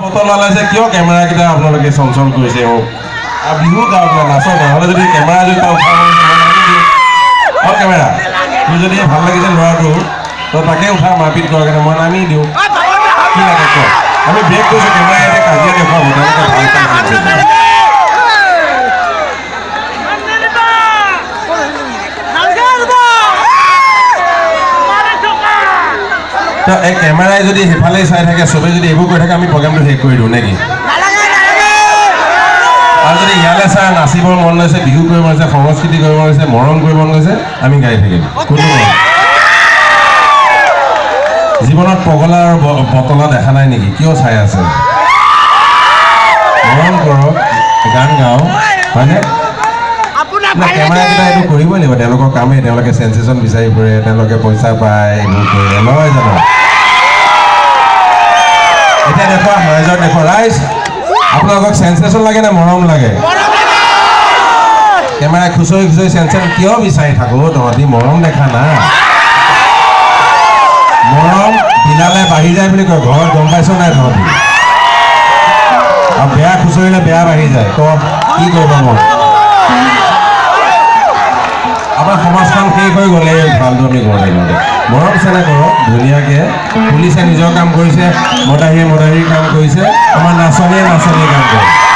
photo লগাইছে কিয় কেমেৰাকেইটা আপোনালোকে চঞ্চল কৰিছে মোক আৰু বিহু গাঁৱত নাচক নহ'লে যদি কেমেৰা যদি উঠাওঁ কেমেৰা তোৰ যদি ভাল লাগিছে ল'ৰাটো তই তাকে উঠা মাৰপিট কৰাৰ কাৰণে মই নামি দিওঁ কি লাগে কয় আমি ব্ৰেক কৰিছোঁ কেমেৰা ইয়াতে কাজিয়া দেখুৱাব তেওঁলোকে ভাল কাম এই কেমেৰাই যদি সেইফালে চাই থাকে চবেই যদি এইবোৰ কৰি থাকে আমি প্ৰগ্ৰামটো শেষ কৰি দিওঁ নেকি আৰু যদি ইয়ালৈ চাই নাচিবৰ মন গৈছে বিহু কৰিব মন গৈছে সংস্কৃতি কৰিব মন গৈছে মৰম কৰিব মন গৈছে আমি গাই থাকিম কোনো জীৱনত পগলা আৰু বটলা দেখা নাই নেকি কিয় চাই আছে মৰম কৰক গান গাওঁ হয়নে কেমেৰাকেইটা এইটো কৰিবই লাগিব তেওঁলোকৰ কামেই তেওঁলোকে চেঞ্চেশ্যন বিচাৰি ফুৰে তেওঁলোকে পইচা পায় এইবোৰ কৰে নহয় জানো এতিয়া দেখুৱা ৰাইজৰ দেখুৱা ৰাইজ আপোনালোকক চেঞ্চেশ্যন লাগে নে মৰম লাগে কেমেৰা খুচৰি খুচৰি চেঞ্চেশ্যন কিয় বিচাৰি থাকো তহঁতি মৰম দেখা না মৰম বিলালে বাঢ়ি যায় বুলি কয় ঘৰত গম পাইছ নাই তহঁতি আৰু বেয়া খুচৰিলে বেয়া বাঢ়ি যায় ক কি কৰিব মন আমাৰ সমাজখন শেষ হৈ গ'লে ভালটো আমি কৰিব লাগিব মৰম চেনেহ কৰক ধুনীয়াকৈ পুলিচে নিজৰ কাম কৰিছে মদাহীয়ে মদাহীৰ কাম কৰিছে আমাৰ নাচনীয়ে কাম কৰে